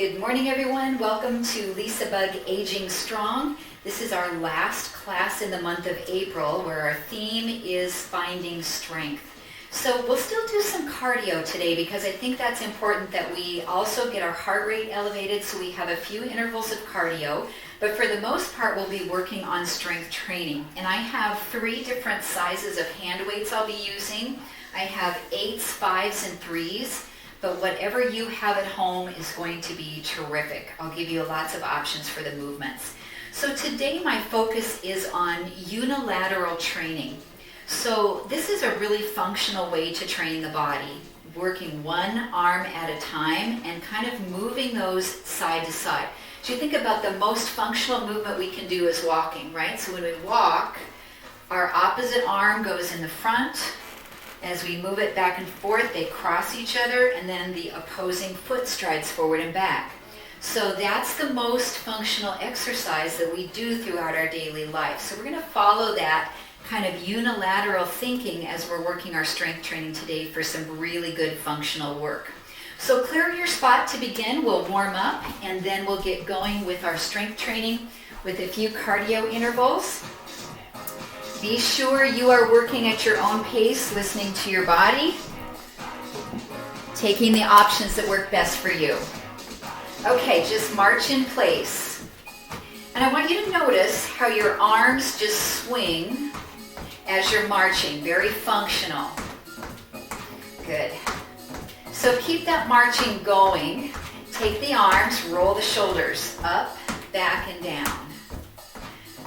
Good morning, everyone. Welcome to LisaBug Aging Strong. This is our last class in the month of April, where our theme is finding strength. So we'll still do some cardio today because I think that's important that we also get our heart rate elevated, so we have a few intervals of cardio. But for the most part, we'll be working on strength training. And I have 3 different sizes of hand weights I'll be using. I have 8s, 5s, and 3s. But whatever you have at home is going to be terrific. I'll give you lots of options for the movements. So today my focus is on unilateral training. So this is a really functional way to train the body, working one arm at a time and kind of moving those side to side. So you think about the most functional movement we can do is walking, right? So when we walk, our opposite arm goes in the front. As we move it back and forth, they cross each other, and then the opposing foot strides forward and back. So that's the most functional exercise that we do throughout our daily life. So we're going to follow that kind of unilateral thinking as we're working our strength training today for some really good functional work. So clear your spot to begin. We'll warm up, and then we'll get going with our strength training with a few cardio intervals. Be sure you are working at your own pace, listening to your body, taking the options that work best for you. Okay, just march in place. And I want you to notice how your arms just swing as you're marching, very functional. Good. So keep that marching going. Take the arms, roll the shoulders up, back, and down.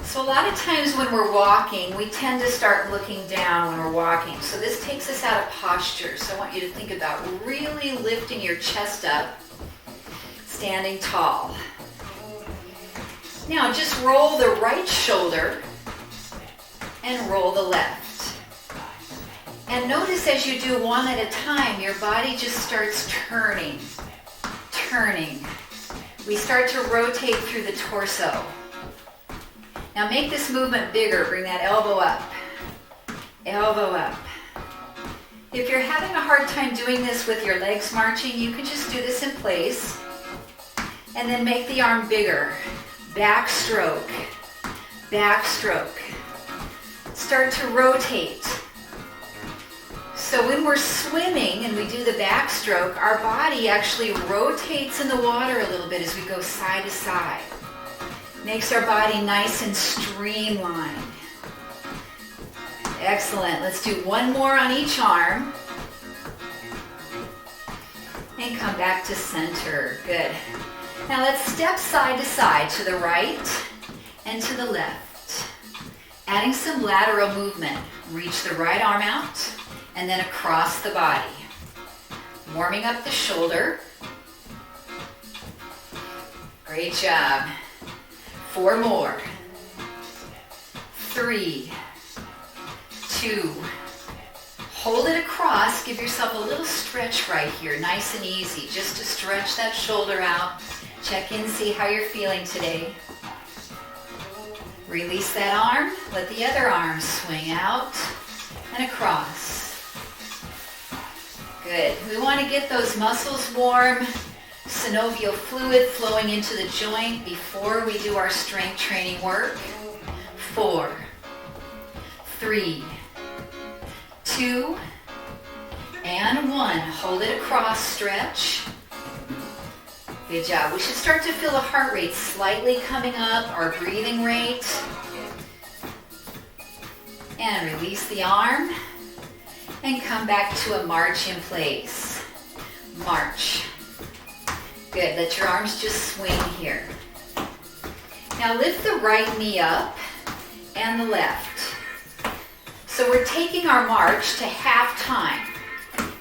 So a lot of times when we're walking, we tend to start looking down when we're walking. So this takes us out of posture. So I want you to think about really lifting your chest up, standing tall. Now just roll the right shoulder and roll the left. And notice as you do one at a time, your body just starts turning. We start to rotate through the torso. Now make this movement bigger. Bring that elbow up. Elbow up. If you're having a hard time doing this with your legs marching, you can just do this in place. And then make the arm bigger. Backstroke. Backstroke. Start to rotate. So when we're swimming and we do the backstroke, our body actually rotates in the water a little bit as we go side to side. Makes our body nice and streamlined. Excellent. Let's do one more on each arm. And come back to center. Good. Now let's step side to side to the right and to the left. Adding some lateral movement. Reach the right arm out and then across the body. Warming up the shoulder. Great job. 4 more. 3, 2. Hold it across. Give yourself a little stretch right here. Nice and easy. Just to stretch that shoulder out. Check in, see how you're feeling today. Release that arm. Let the other arm swing out and across. Good. We want to get those muscles warm. Synovial fluid flowing into the joint before we do our strength training work. 4, 3, 2, and 1. Hold it across, stretch. Good job. We should start to feel the heart rate slightly coming up, our breathing rate. And release the arm and come back to a march in place. March. Good, let your arms just swing here. Now lift the right knee up and the left. So we're taking our march to half time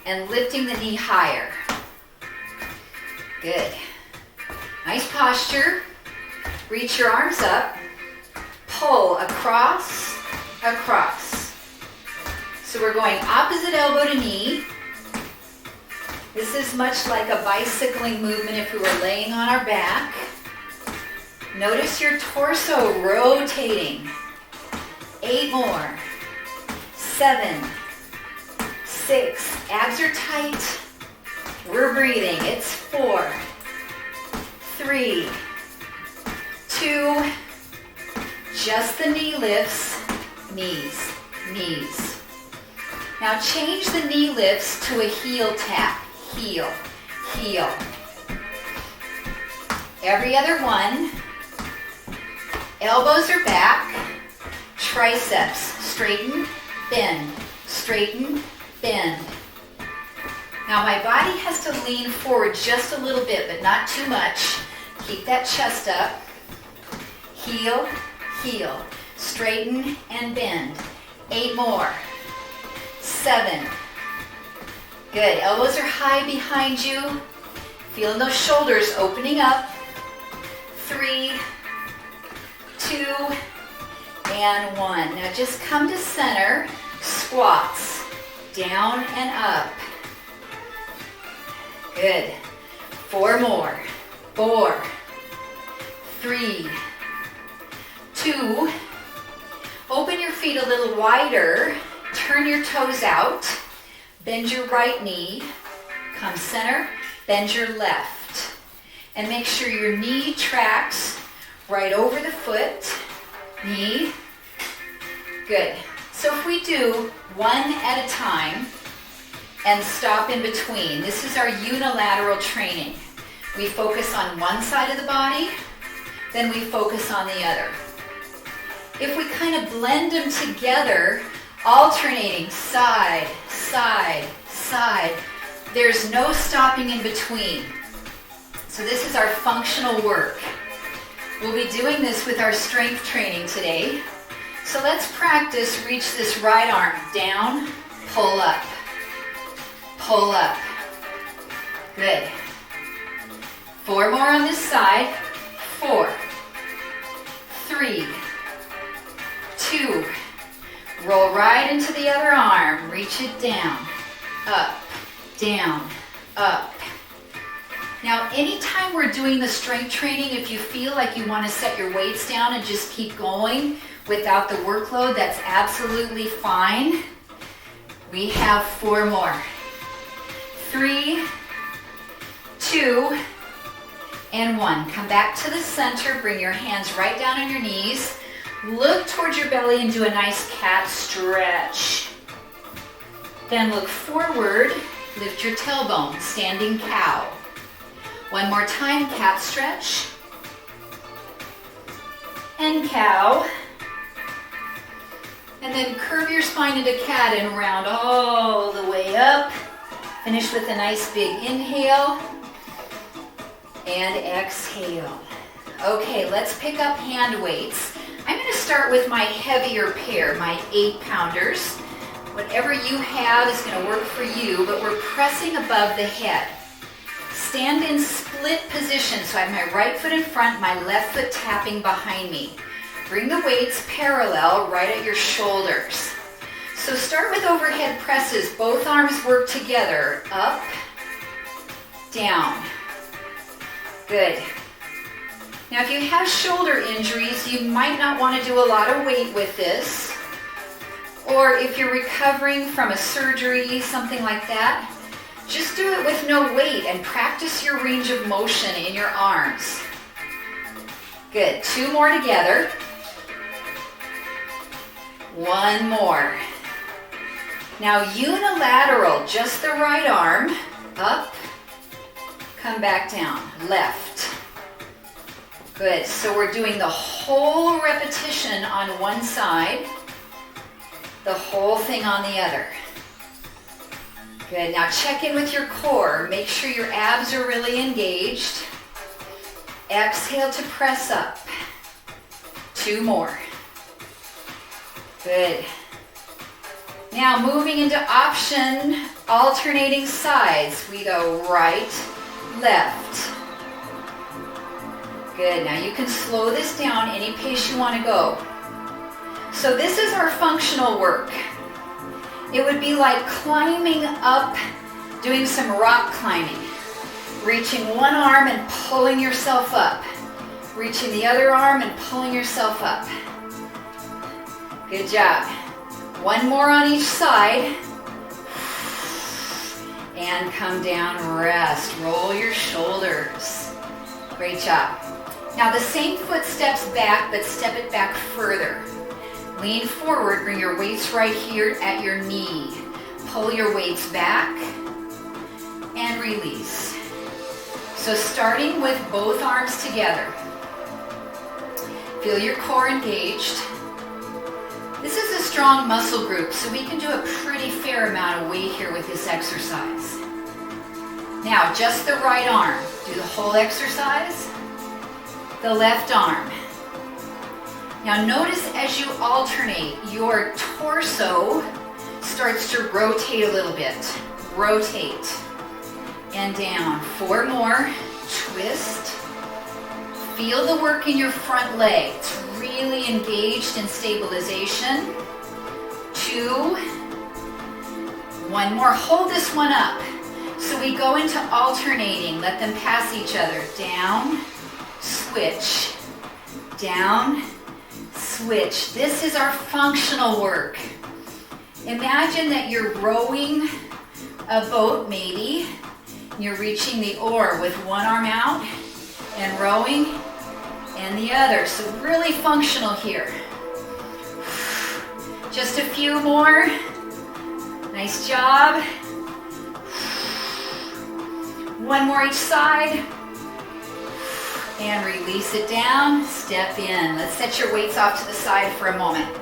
and lifting the knee higher. Good. Nice posture. Reach your arms up. Pull across, across. So we're going opposite elbow to knee. This is much like a bicycling movement if we were laying on our back. Notice your torso rotating. 8 more. 7, 6. Abs are tight. We're breathing. It's 4, 3, 2, just the knee lifts, knees, knees. Now change the knee lifts to a heel tap, heel, heel. Every other one. Elbows are back, triceps, straighten, bend, straighten, bend. Now my body has to lean forward just a little bit, but not too much. Keep that chest up. Heel, heel, straighten and bend. 8 more. 7. Good, elbows are high behind you. Feeling those shoulders opening up. 3, 2, and 1. Now just come to center, squats, down and up. Good. 4 more. 4, 3, 2. Open your feet a little wider. Turn your toes out. Bend your right knee. Come center. Bend your left. And make sure your knee tracks right over the foot. Knee. Good. So if we do one at a time and stop in between, this is our unilateral training. We focus on one side of the body, then we focus on the other. If we kind of blend them together, alternating side, side, side, there's no stopping in between. So this is our functional work. We'll be doing this with our strength training today. So let's practice. Reach this right arm down, pull up, pull up. Good. 4 more on this side. 4, 3, 2. Roll right into the other arm. Reach it down, up, down, up. Now, anytime we're doing the strength training, if you feel like you want to set your weights down and just keep going without the workload, that's absolutely fine. We have 4 more. 3, 2, and 1. Come back to the center. Bring your hands right down on your knees. Look towards your belly and do a nice cat stretch. Then look forward. Lift your tailbone, standing cow. 1 more time, cat stretch. And cow. And then curve your spine into cat and round all the way up. Finish with a nice big inhale and exhale. Okay, let's pick up hand weights. I'm going to start with my heavier pair, my 8-pounders. Whatever you have is going to work for you, but we're pressing above the head. Stand in split position, so I have my right foot in front, my left foot tapping behind me. Bring the weights parallel right at your shoulders. So start with overhead presses. Both arms work together. Up, down. Good. Now if you have shoulder injuries, you might not want to do a lot of weight with this. Or if you're recovering from a surgery, something like that, just do it with no weight and practice your range of motion in your arms. Good. 2 more together. 1 more. Now unilateral, just the right arm. Up, come back down. Left. Good. So we're doing the whole repetition on one side, the whole thing on the other. Good. Now check in with your core. Make sure your abs are really engaged. Exhale to press up. 2 more. Good. Now moving into option, alternating sides. We go right, left. Good. Now you can slow this down any pace you want to go. So this is our functional work. It would be like climbing up, doing some rock climbing. Reaching one arm and pulling yourself up. Reaching the other arm and pulling yourself up. Good job. 1 more on each side. And come down, rest. Roll your shoulders. Great job. Now the same foot steps back, but step it back further. Lean forward, bring your weights right here at your knee. Pull your weights back and release. So starting with both arms together. Feel your core engaged. This is a strong muscle group, so we can do a pretty fair amount of weight here with this exercise. Now, just the right arm. Do the whole exercise. The left arm. Now notice as you alternate, your torso starts to rotate a little bit. Rotate. And down. 4 more. Twist. Feel the work in your front leg. It's really engaged in stabilization. 2. 1 more. Hold this one up. So we go into alternating. Let them pass each other. Down, switch. Down, switch. This is our functional work. Imagine that you're rowing a boat, maybe. You're reaching the oar with one arm out and rowing and the other. So really functional here. Just a few more. Nice job. 1 more each side. And release it down. Step in. Let's set your weights off to the side for a moment.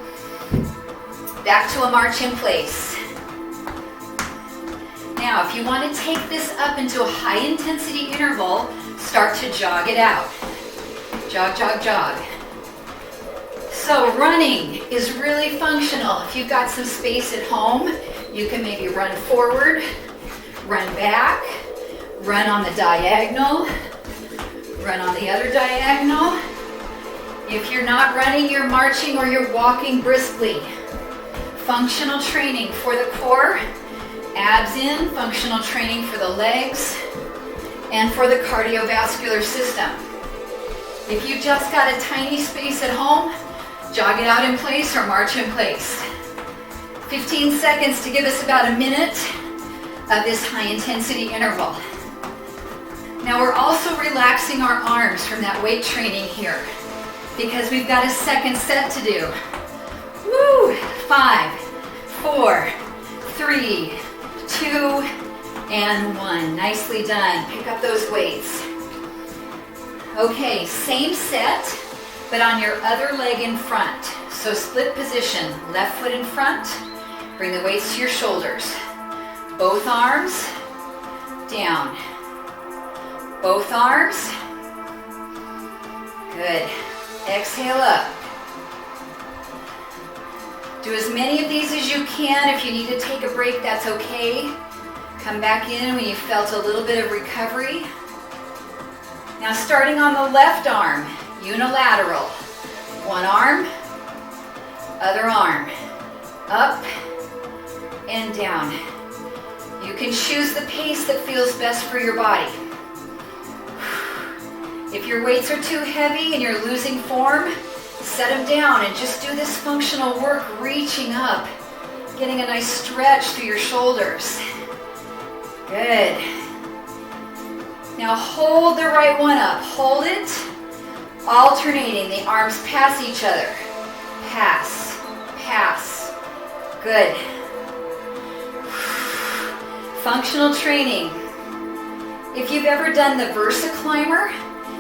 Back to a march in place. Now, if you want to take this up into a high intensity interval, start to jog it out. Jog, jog, jog. So running is really functional. If you've got some space at home, you can maybe run forward, run back, run on the diagonal, run on the other diagonal. If you're not running, you're marching or you're walking briskly. Functional training for the core, abs in, functional training for the legs, and for the cardiovascular system. If you just got a tiny space at home, jog it out in place or march in place. 15 seconds to give us about a minute of this high intensity interval. Now we're also relaxing our arms from that weight training here because we've got a second set to do. Woo! 5, 4, 3, 2, and 1. Nicely done. Pick up those weights. Okay, same set, but on your other leg in front. So split position, left foot in front, bring the weights to your shoulders. Both arms, down. Both arms. Good. Exhale up. Do as many of these as you can. If you need to take a break, that's okay. Come back in when you felt a little bit of recovery. Now starting on the left arm, unilateral. One arm, other arm. Up and down. You can choose the pace that feels best for your body. If your weights are too heavy and you're losing form, set them down and just do this functional work, reaching up, getting a nice stretch through your shoulders. Good. Now hold the right one up. Hold it. Alternating. The arms pass each other. Pass. Pass. Good. Functional training. If you've ever done the Versa Climber,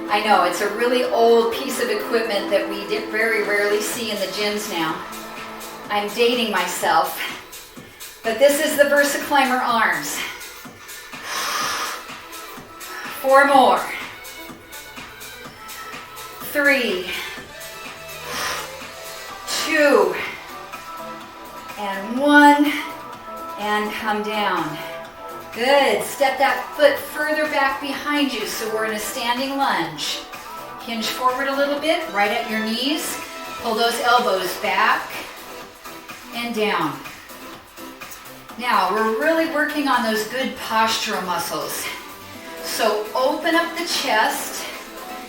I know it's a really old piece of equipment that we very rarely see in the gyms now. I'm dating myself, but this is the Versa Climber arms. 4 more. 3, 2, and 1, and come down. Good. Step that foot further back behind you so we're in a standing lunge. Hinge forward a little bit, right at your knees. Pull those elbows back and down. Now, we're really working on those good postural muscles. So open up the chest,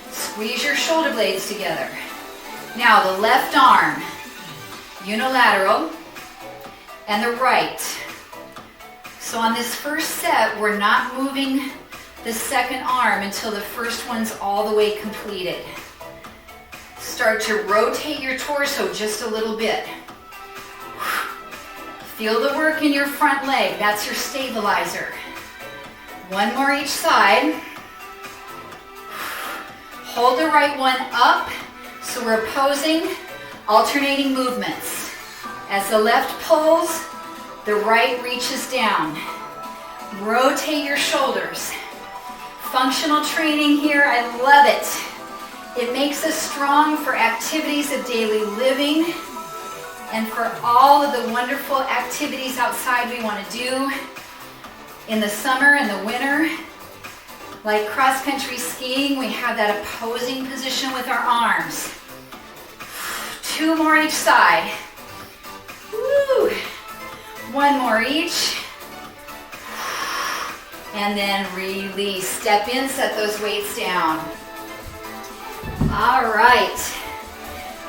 squeeze your shoulder blades together. Now, the left arm, unilateral, and the right. So on this first set, we're not moving the second arm until the first one's all the way completed. Start to rotate your torso just a little bit. Feel the work in your front leg. That's your stabilizer. One more each side. Hold the right one up. So we're opposing, alternating movements. As the left pulls, the right reaches down. Rotate your shoulders. Functional training here, I love it. It makes us strong for activities of daily living and for all of the wonderful activities outside we want to do in the summer and the winter. Like cross-country skiing, we have that opposing position with our arms. 2 more each side. Woo. 1 more each. And then release. Step in, set those weights down. All right.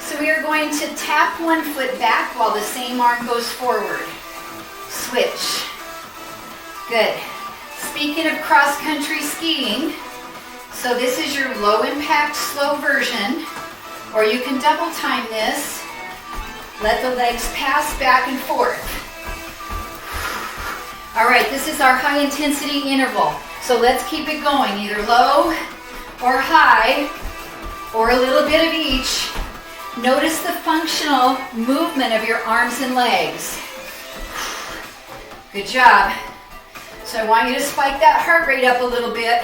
So we are going to tap one foot back while the same arm goes forward. Switch. Good. Speaking of cross-country skiing, so this is your low impact, slow version, or you can double time this. Let the legs pass back and forth. All right, this is our high intensity interval. So let's keep it going, either low or high, or a little bit of each. Notice the functional movement of your arms and legs. Good job. So I want you to spike that heart rate up a little bit.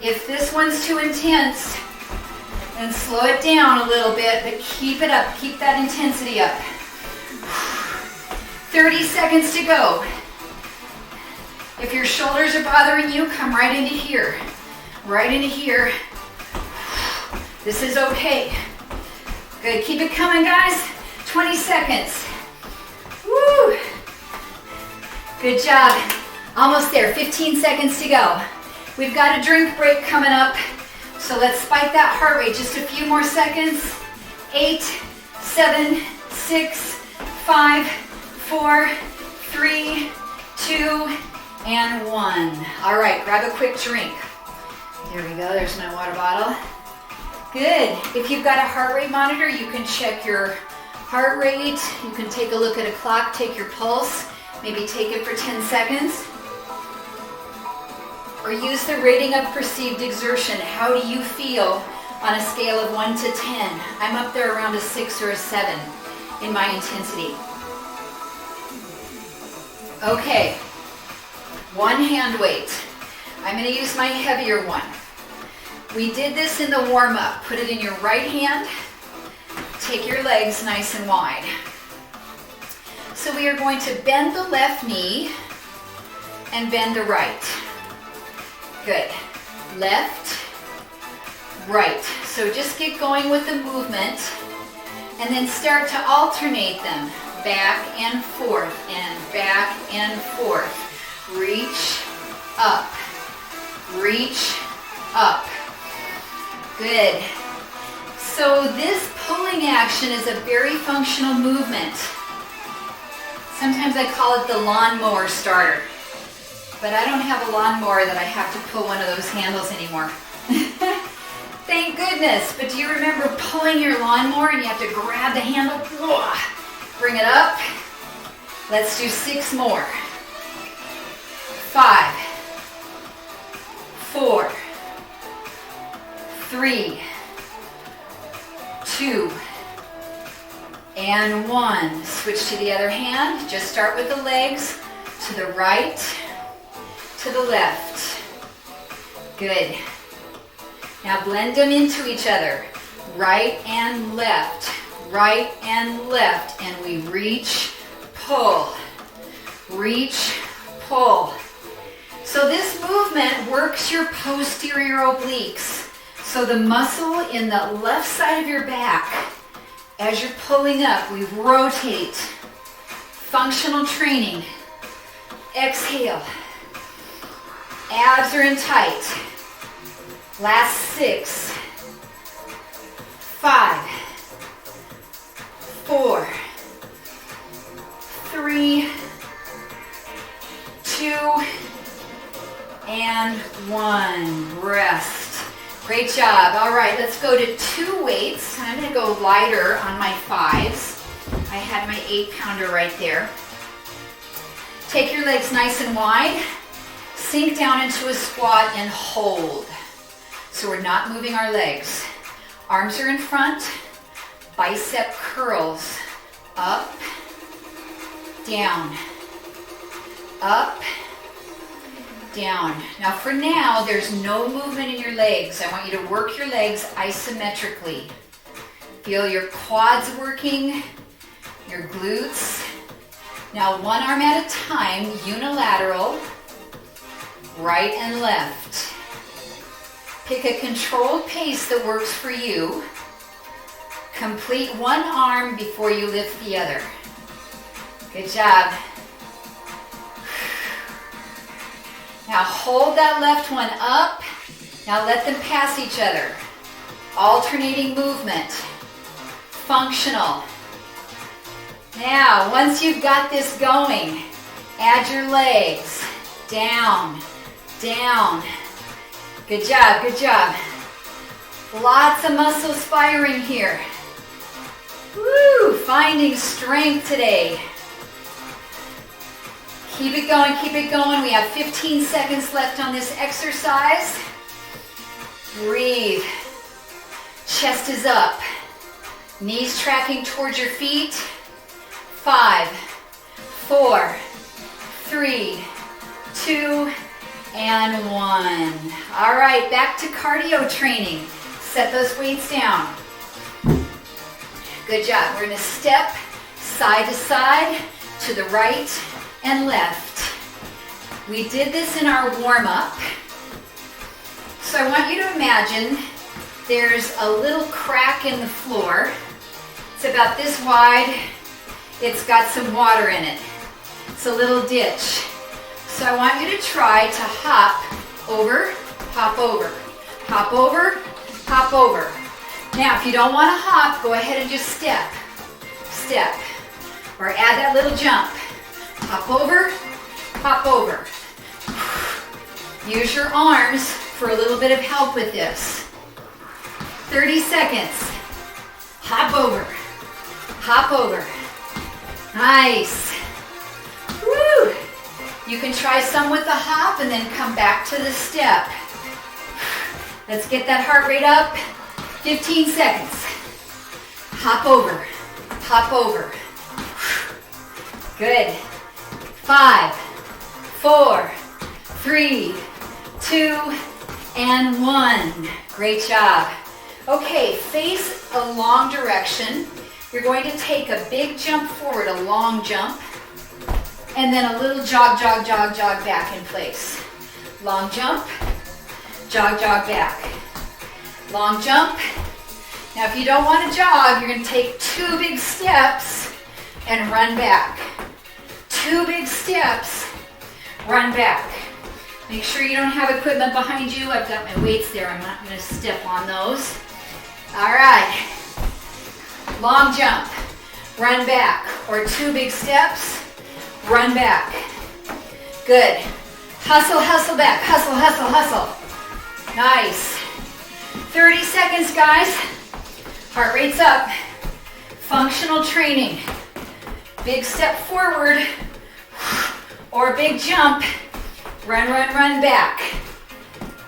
If this one's too intense, then slow it down a little bit, but keep it up. Keep that intensity up. 30 seconds to go. If your shoulders are bothering you, come right into here. Right into here. This is okay. Good, keep it coming, guys. 20 seconds. Woo! Good job. Almost there, 15 seconds to go. We've got a drink break coming up, so let's spike that heart rate just a few more seconds. 8, 7, 6, 5, 4, 3, 2, and 1. All right, grab a quick drink. There we go, there's my water bottle. Good. If you've got a heart rate monitor, you can check your heart rate. You can take a look at a clock, take your pulse, maybe take it for 10 seconds. Or use the rating of perceived exertion. How do you feel on a scale of 1 to 10? I'm up there around a 6 or a 7 in my intensity. Okay, 1 hand weight. I'm going to use my heavier one. We did this in the warm-up. Put it in your right hand. Take your legs nice and wide. So we are going to bend the left knee and bend the right. Good. Left, right. So just get going with the movement and then start to alternate them. Back and forth and back and forth. Reach up. Reach up. Good. So this pulling action is a very functional movement. Sometimes I call it the lawnmower starter. But I don't have a lawnmower that I have to pull one of those handles anymore. Thank goodness. But do you remember pulling your lawnmower and you have to grab the handle? Bring it up. Let's do 6 more. 5, 4, 3, 2, and 1. Switch to the other hand. Just start with the legs to the right, to the left. Good. Now blend them into each other. Right and left, right and left. And we reach, pull, reach, pull. So this movement works your posterior obliques. So the muscle in the left side of your back, as you're pulling up, we rotate. Functional training. Exhale. Abs are in tight. Last 6, 5, 4, 3, 2, and 1. one. Rest. Great job. All right, let's go to 2 weights. I'm going to go lighter on my 5s. I had my 8-pounder right there. Take your legs nice and wide. Sink down into a squat and hold. So we're not moving our legs. Arms are in front. Bicep curls. Up, down, up, down. Now for now, there's no movement in your legs. I want you to work your legs isometrically. Feel your quads working, your glutes. Now 1 arm at a time, unilateral, right and left. Pick a controlled pace that works for you. Complete 1 arm before you lift the other. Good job. Now hold that left one up. Now let them pass each other. Alternating movement. Functional. Now, once you've got this going, add your legs. Down, down. Good job, good job. Lots of muscles firing here. Woo, finding strength today. Keep it going, keep it going. We have 15 seconds left on this exercise. Breathe. Chest is up. Knees tracking towards your feet. 5, 4, 3, 2, and 1. All right, back to cardio training. Set those weights down. Good job. We're going to step side to side, to the right and left. We did this in our warm-up. So I want you to imagine there's a little crack in the floor. It's about this wide. It's got some water in it. It's a little ditch. So I want you to try to hop over, hop over, hop over, hop over. Now, if you don't want to hop, go ahead and just step, step, or add that little jump. Hop over, hop over. Use your arms for a little bit of help with this. 30 seconds. Hop over, hop over. Nice. Woo! You can try some with the hop and then come back to the step. Let's get that heart rate up. 15 seconds. Hop over, hop over. Good. 5, 4, 3, 2, and 1. Great job. Okay, face a long direction. You're going to take a big jump forward, a long jump, and then a little jog, jog, jog, jog back in place. Long jump, jog, jog back. Long jump. Now if you don't want to jog, you're going to take 2 big steps and run back. 2 big steps, run back. Make sure you don't have equipment behind you. I've got my weights there. I'm not going to step on those. All right. Long jump, run back, or 2 big steps, run back. Good. Hustle, hustle back. Hustle, hustle, hustle. Nice. 30 seconds, guys. Heart rate's up. Functional training. Big step forward or big jump. Run, run, run back.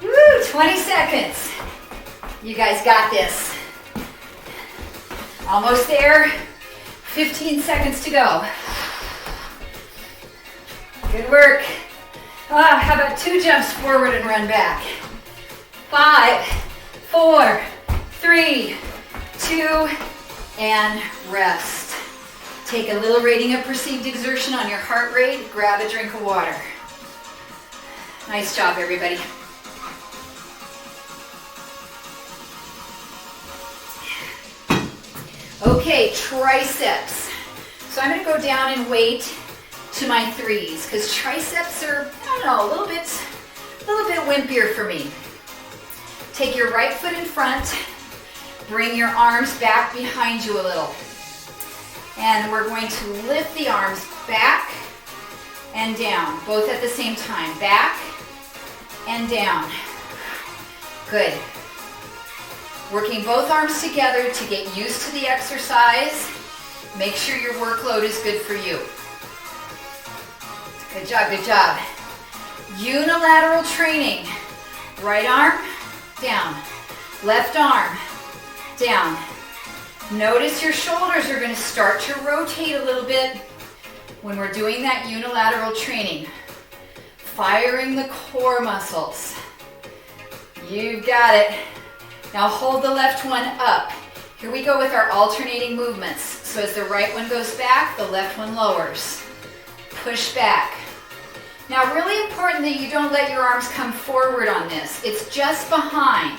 Woo, 20 seconds. You guys got this. Almost there. 15 seconds to go. Good work. How about 2 jumps forward and run back? 5, 4, 3, 2, and rest. Take a little rating of perceived exertion on your heart rate. Grab a drink of water. Nice job, everybody. Okay, triceps. So I'm going to go down in weight to my 3s because triceps are, I don't know, a little bit wimpier for me. Take your right foot in front. Bring your arms back behind you a little. And we're going to lift the arms back and down, both at the same time. Back and down. Good. Working both arms together to get used to the exercise. Make sure your workload is good for you. Good job, good job. Unilateral training. Right arm, down. Left arm, down. Notice your shoulders are going to start to rotate a little bit when we're doing that unilateral training. Firing the core muscles. You've got it. Now hold the left one up. Here we go with our alternating movements. So as the right one goes back, the left one lowers. Push back. Now really important that you don't let your arms come forward on this. It's just behind.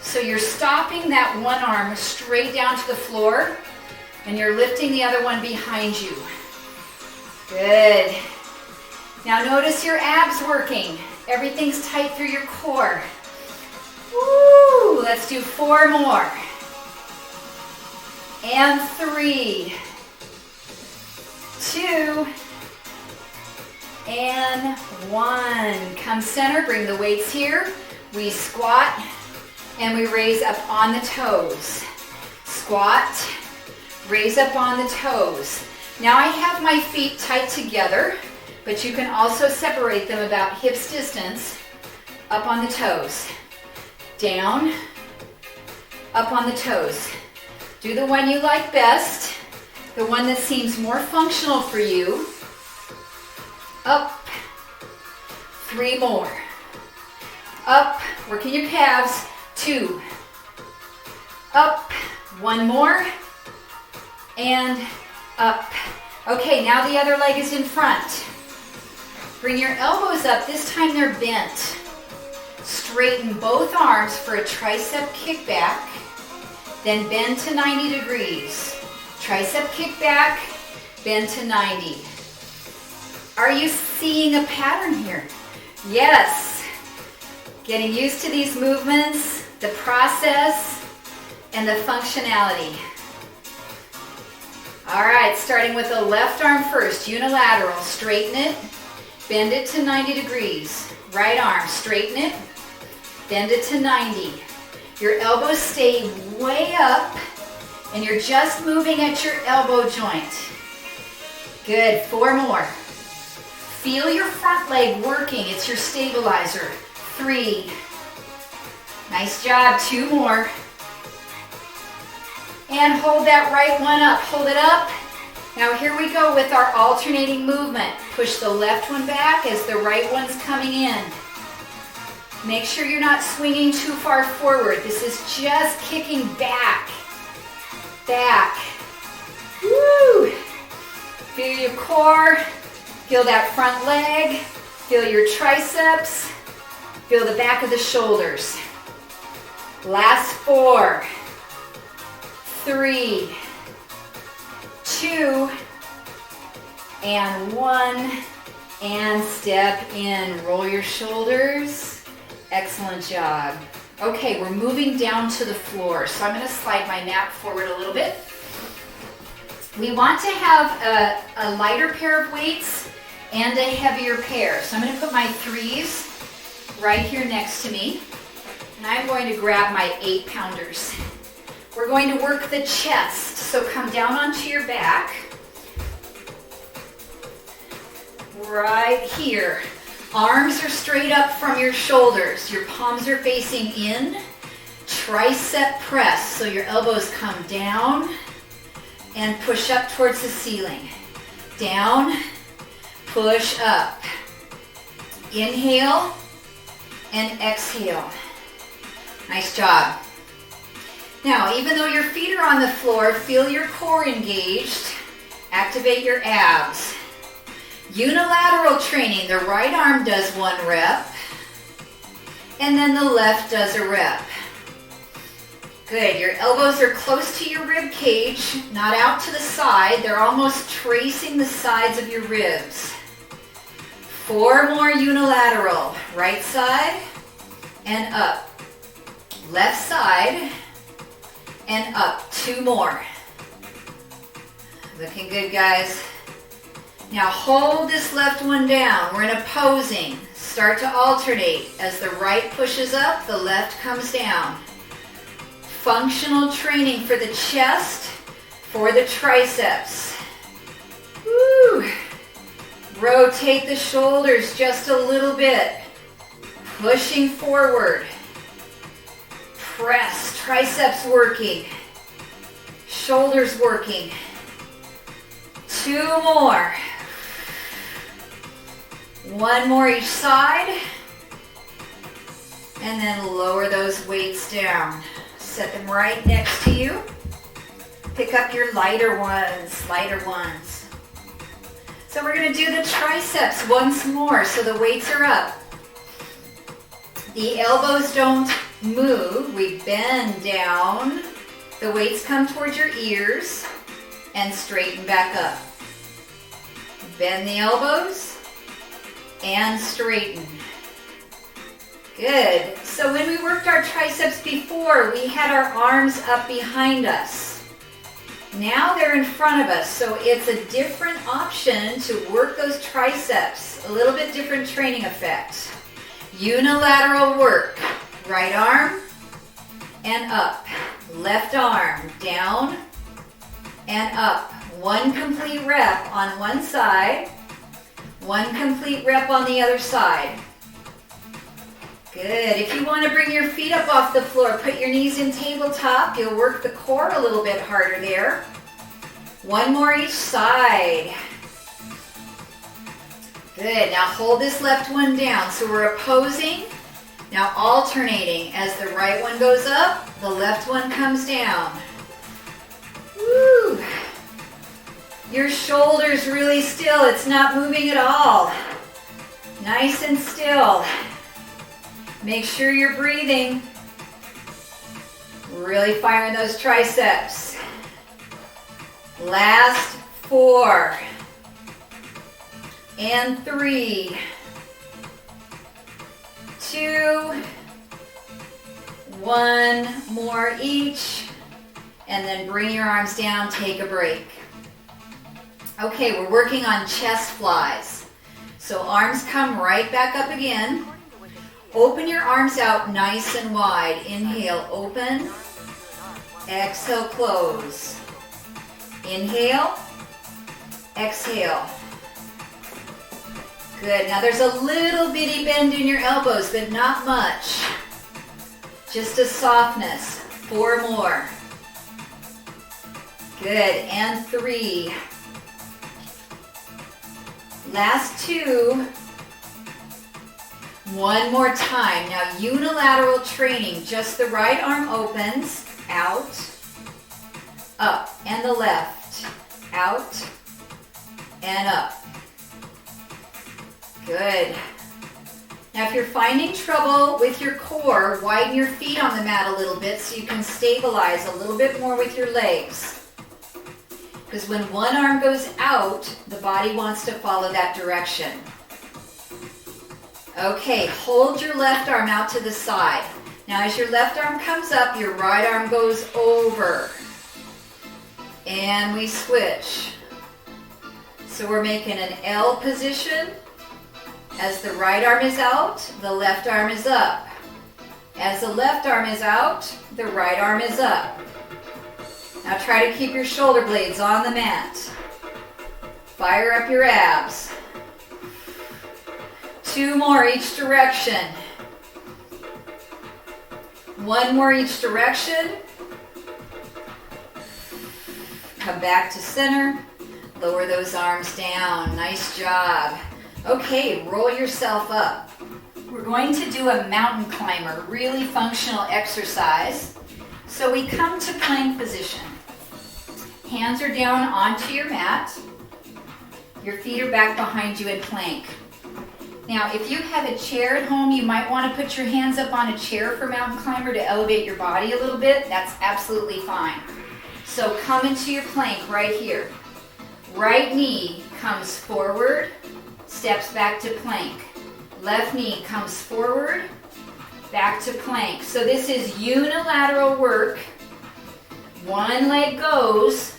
So you're stopping that one arm straight down to the floor and you're lifting the other one behind you. Good. Now notice your abs working. Everything's tight through your core. Woo! Let's do 4 more. And 3, 2, and 1. Come center, bring the weights here. We squat and we raise up on the toes. Squat, raise up on the toes. Now I have my feet tight together, but you can also separate them about hips distance. Up on the toes. Down, up on the toes. Do the one you like best, the one that seems more functional for you. Up, 3 more. Up, working your calves, 2. Up, 1 more, and up. Okay, now the other leg is in front. Bring your elbows up, this time they're bent. Straighten both arms for a tricep kickback, then bend to 90 degrees. Tricep kickback, bend to 90. Are you seeing a pattern here? Yes. Getting used to these movements, the process, and the functionality. All right, starting with the left arm first, unilateral. Straighten it, bend it to 90 degrees. Right arm, straighten it, bend it to 90. Your elbows stay way up, and you're just moving at your elbow joint. Good, 4 more. Feel your front leg working, it's your stabilizer. 3. Nice job, 2 more. And hold that right one up, hold it up. Now here we go with our alternating movement. Push the left one back as the right one's coming in. Make sure you're not swinging too far forward. This is just kicking back. Back. Woo! Feel your core. Feel that front leg. Feel your triceps. Feel the back of the shoulders. Last 4, 3, 2, and 1. And step in. Roll your shoulders. Excellent job. Okay, we're moving down to the floor. So I'm going to slide my mat forward a little bit. We want to have a lighter pair of weights and a heavier pair. So I'm going to put my 3s right here next to me. And I'm going to grab my 8-pounders. We're going to work the chest. So come down onto your back. Right here. Arms are straight up from your shoulders. Your palms are facing in. Tricep press. So your elbows come down and push up towards the ceiling. Down, push up. Inhale and exhale. Nice job. Now, even though your feet are on the floor, feel your core engaged. Activate your abs. Unilateral training, the right arm does 1 rep, and then the left does a rep. Good, your elbows are close to your rib cage, not out to the side. They're almost tracing the sides of your ribs. 4 more unilateral, right side and up. Left side and up, 2 more. Looking good, guys. Now hold this left one down. We're in opposing. Start to alternate. As the right pushes up, the left comes down. Functional training for the chest, for the triceps. Woo! Rotate the shoulders just a little bit. Pushing forward. Press, triceps working. Shoulders working. 2 more. 1 more each side. And then lower those weights down. Set them right next to you. Pick up your lighter ones. So we're going to do the triceps once more. So the weights are up. The elbows don't move. We bend down. The weights come towards your ears and straighten back up. Bend the elbows and straighten. Good. So when we worked our triceps before, we had our arms up behind us. Now they're in front of us, so it's a different option to work those triceps. A little bit different training effect. Unilateral work. Right arm and up. Left arm down and up. 1 complete rep on one side. 1 complete rep on the other side. Good. If you want to bring your feet up off the floor, put your knees in tabletop. You'll work the core a little bit harder there. 1 more each side. Good. Now hold this left one down. So we're opposing. Now alternating. As the right one goes up, the left one comes down. Woo! Your shoulders really still. It's not moving at all. Nice and still. Make sure you're breathing. Really firing those triceps. Last 4. And 3. 2. 1 more each. And then bring your arms down, take a break. Okay, we're working on chest flies. So arms come right back up again. Open your arms out nice and wide. Inhale, open. Exhale, close. Inhale. Exhale. Good. Now there's a little bitty bend in your elbows, but not much. Just a softness. 4 more. Good. And 3. Last 2. 1 more time. Now unilateral training. Just the right arm opens, out, up, and the left, out, and up. Good. Now if you're finding trouble with your core, widen your feet on the mat a little bit so you can stabilize a little bit more with your legs. Because when one arm goes out, the body wants to follow that direction. Okay, hold your left arm out to the side. Now as your left arm comes up, your right arm goes over. And we switch. So we're making an L position. As the right arm is out, the left arm is up. As the left arm is out, the right arm is up. Now try to keep your shoulder blades on the mat. Fire up your abs. 2 more each direction. 1 more each direction. Come back to center. Lower those arms down. Nice job. Okay, roll yourself up. We're going to do a mountain climber, really functional exercise. So we come to plank position. Hands are down onto your mat. Your feet are back behind you in plank. Now, if you have a chair at home, you might want to put your hands up on a chair for mountain climber to elevate your body a little bit. That's absolutely fine. So come into your plank right here. Right knee comes forward, steps back to plank. Left knee comes forward, back to plank. So this is unilateral work. One leg goes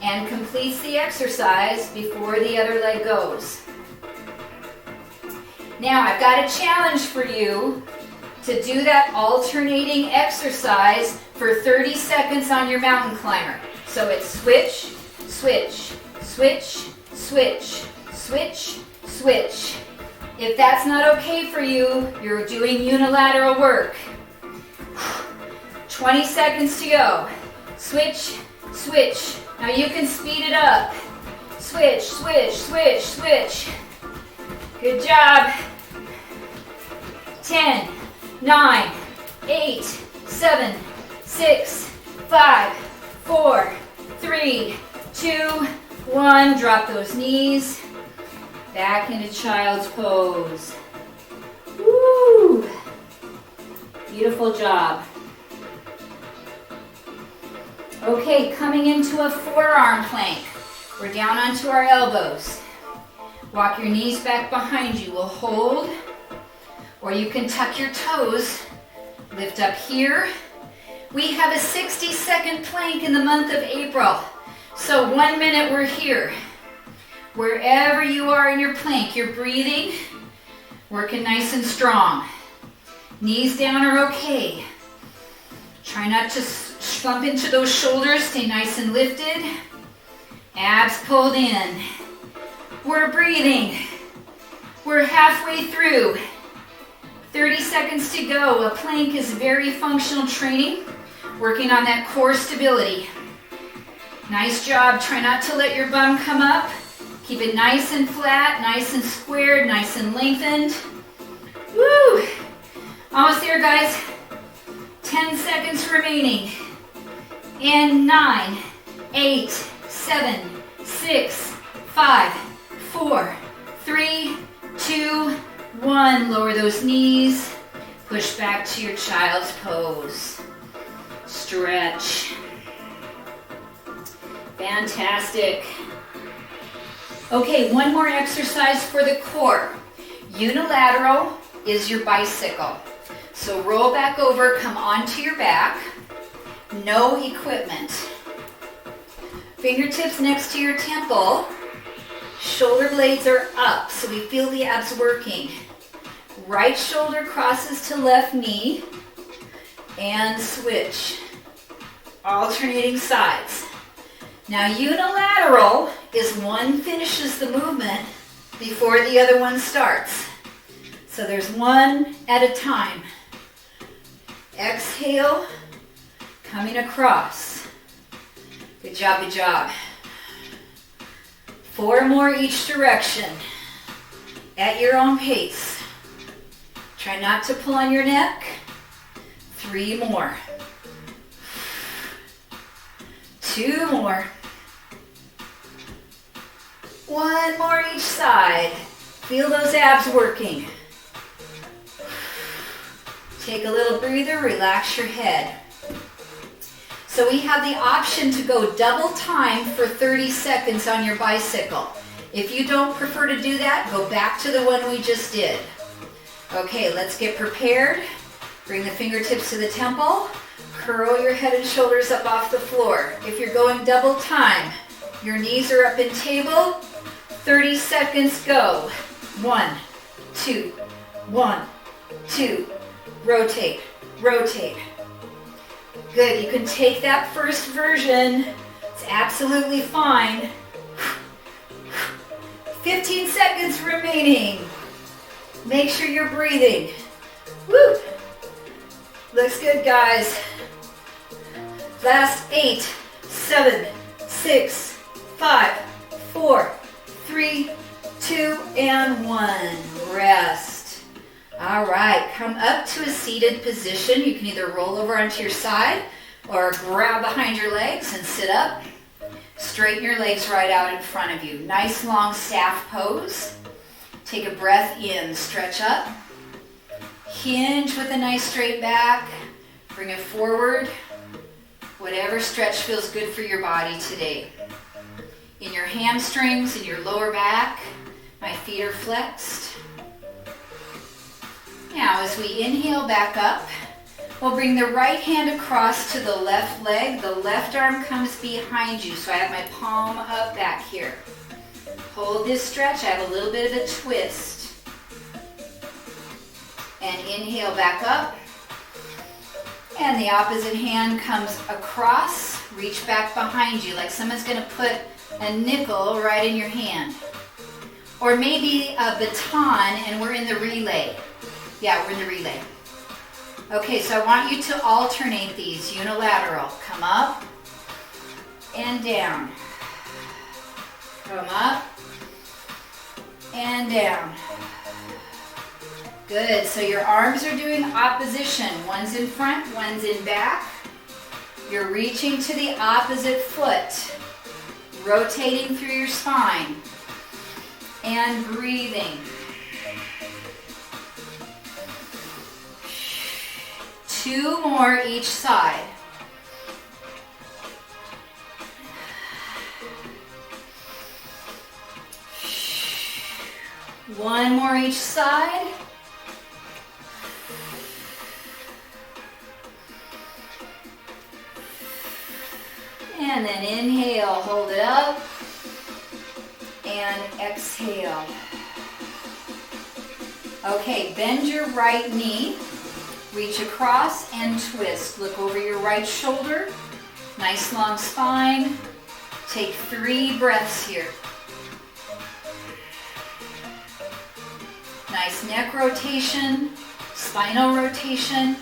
and completes the exercise before the other leg goes. Now I've got a challenge for you to do that alternating exercise for 30 seconds on your mountain climber. So it's switch, switch, switch, switch, switch, switch. If that's not okay for you, you're doing unilateral work. 20 seconds to go. Switch, switch. Now you can speed it up. Switch, switch, switch, switch. Good job. 10, 9, 8, 7, 6, 5, 4, 3, 2, 1. Drop those knees. Back into child's pose. Woo! Beautiful job. Okay, coming into a forearm plank. We're down onto our elbows. Walk your knees back behind you. We'll hold, or you can tuck your toes. Lift up here. We have a 60-second plank in the month of April. So 1 minute we're here. Wherever you are in your plank, you're breathing, working nice and strong. Knees down are okay. Try not to slump into those shoulders. Stay nice and lifted. Abs pulled in. We're breathing. We're halfway through. 30 seconds to go. A plank is very functional training, working on that core stability. Nice job. Try not to let your bum come up. Keep it nice and flat, nice and squared, nice and lengthened. Woo! Almost there, guys. 10 seconds remaining. And 9, 8, 7, 6, 5, 4, 3, 2, 1. Lower those knees. Push back to your child's pose. Stretch. Fantastic. Okay, one more exercise for the core. Unilateral is your bicycle. So roll back over, come onto your back. No equipment. Fingertips next to your temple. Shoulder blades are up, so we feel the abs working. Right shoulder crosses to left knee. And switch. Alternating sides. Now unilateral is one finishes the movement before the other one starts. So there's one at a time. Exhale, coming across. Good job, good job. 4 more each direction at your own pace. Try not to pull on your neck. 3 more. 2 more. 1 more each side. Feel those abs working. Take a little breather, relax your head. So we have the option to go double time for 30 seconds on your bicycle. If you don't prefer to do that, go back to the one we just did. Okay, let's get prepared. Bring the fingertips to the temple. Curl your head and shoulders up off the floor. If you're going double time, your knees are up in table. 30 seconds, go. 1, 2, 1, 2. Rotate, rotate. Good, you can take that first version. It's absolutely fine. 15 seconds remaining. Make sure you're breathing. Woo! Looks good, guys. Last 8, 7, 6, 5, 4, 3, 2, and 1. Rest. All right, come up to a seated position. You can either roll over onto your side or grab behind your legs and sit up. Straighten your legs right out in front of you. Nice long staff pose. Take a breath in, stretch up. Hinge with a nice straight back. Bring it forward. Whatever stretch feels good for your body today. In your hamstrings, in your lower back, my feet are flexed. Now, as we inhale back up, we'll bring the right hand across to the left leg. The left arm comes behind you, so I have my palm up back here. Hold this stretch. I have a little bit of a twist. And inhale back up. And the opposite hand comes across. Reach back behind you like someone's going to put a nickel right in your hand. Or maybe a baton and we're in the relay. Yeah, we're in the relay. Okay, so I want you to alternate these. Unilateral. Come up and down. Come up and down. Good, so your arms are doing opposition. One's in front, one's in back. You're reaching to the opposite foot, rotating through your spine, and breathing. Two more each side. One more each side. And then inhale, hold it up, and exhale. Okay, bend your right knee, reach across and twist. Look over your right shoulder, nice long spine. Take 3 breaths here. Nice neck rotation, spinal rotation.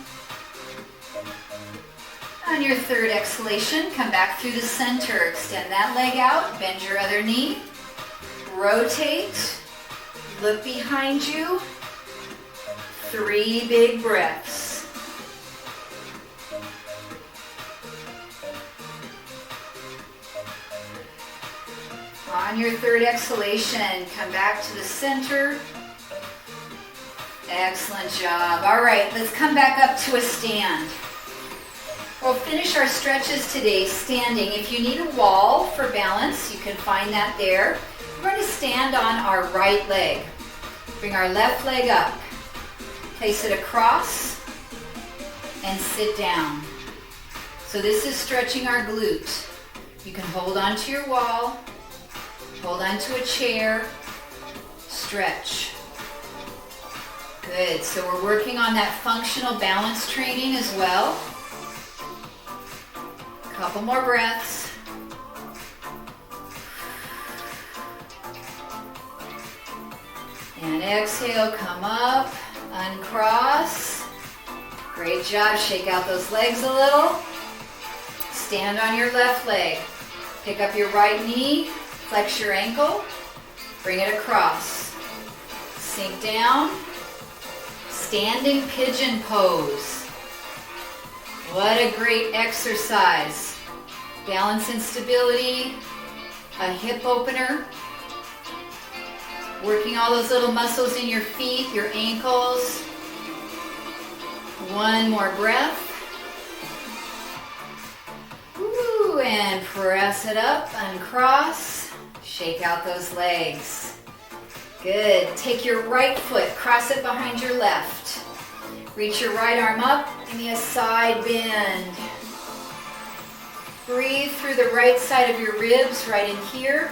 On your third exhalation, come back through the center. Extend that leg out, bend your other knee, rotate, look behind you. 3 big breaths. On your third exhalation, come back to the center. Excellent job. All right, let's come back up to a stand. We'll finish our stretches today standing. If you need a wall for balance, you can find that there. We're going to stand on our right leg. Bring our left leg up. Place it across and sit down. So this is stretching our glute. You can hold onto your wall, hold onto a chair, stretch. Good, so we're working on that functional balance training as well. Couple more breaths. And exhale, come up, uncross. Great job, shake out those legs a little. Stand on your left leg. Pick up your right knee, flex your ankle, bring it across. Sink down, standing pigeon pose. What a great exercise. Balance and stability, a hip opener. Working all those little muscles in your feet, your ankles. One more breath. Woo, and press it up, uncross. Shake out those legs. Good. Take your right foot, cross it behind your left. Reach your right arm up, give me a side bend. Breathe through the right side of your ribs, right in here.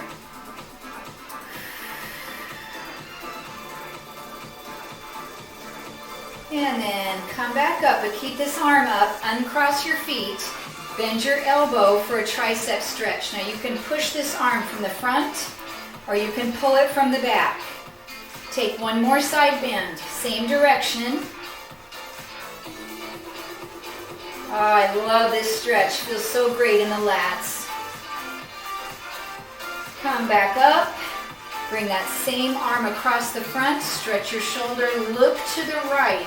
And then come back up, but keep this arm up, uncross your feet, bend your elbow for a tricep stretch. Now you can push this arm from the front, or you can pull it from the back. Take one more side bend, same direction. Oh, I love this stretch. Feels so great in the lats. Come back up. Bring that same arm across the front. Stretch your shoulder. Look to the right.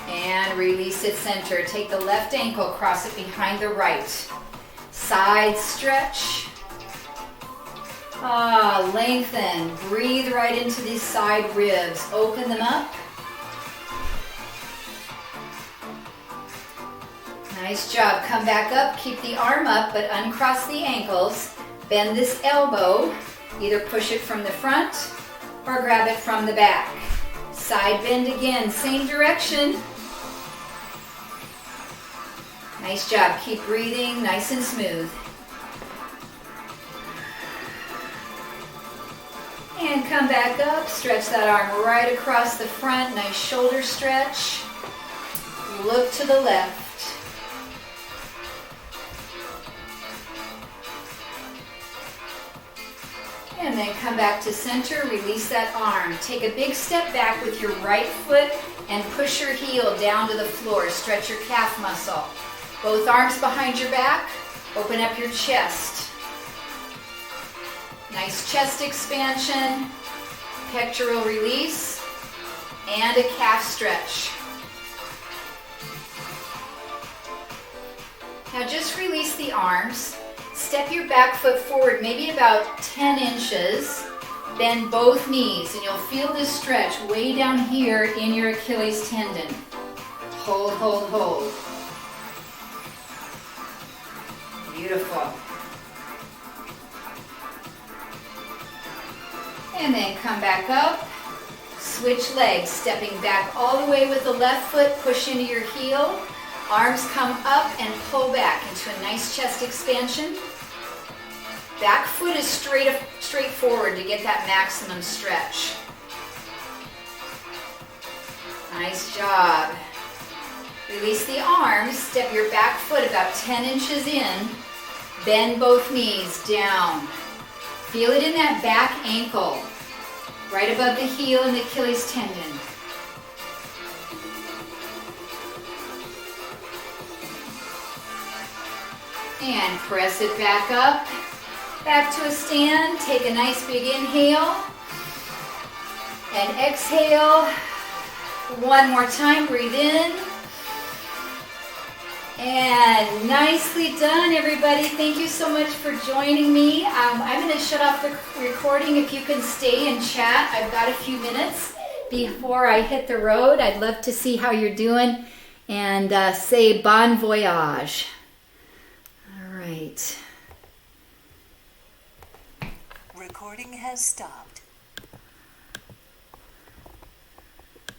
And release it center. Take the left ankle, cross it behind the right. Side stretch. Lengthen. Breathe right into these side ribs. Open them up. Nice job. Come back up. Keep the arm up, but uncross the ankles. Bend this elbow. Either push it from the front or grab it from the back. Side bend again. Same direction. Nice job. Keep breathing nice and smooth. back up, stretch that arm right across the front, nice shoulder stretch. Look to the left. And then come back to center, release that arm. Take a big step back with your right foot and push your heel down to the floor. Stretch your calf muscle. Both arms behind your back. Open up your chest. Nice chest expansion, pectoral release, and a calf stretch. Now just release the arms. Step your back foot forward, maybe about 10 inches. Bend both knees, and you'll feel this stretch way down here in your Achilles tendon. Hold, hold, hold. Beautiful. And then come back up. Switch legs, stepping back all the way with the left foot. Push into your heel. Arms come up and pull back into a nice chest expansion. Back foot is straight forward to get that maximum stretch. Nice job. Release the arms. Step your back foot about 10 inches in. Bend both knees down. Feel it in that back ankle, right above the heel and the Achilles tendon. And press it back up, back to a stand. Take a nice big inhale and exhale. One more time, breathe in. And nicely done, everybody. Thank you so much for joining me. I'm going to shut off the recording. If you can stay and chat, I've got a few minutes before I hit the road. I'd love to see how you're doing and say bon voyage. All right. Recording has stopped.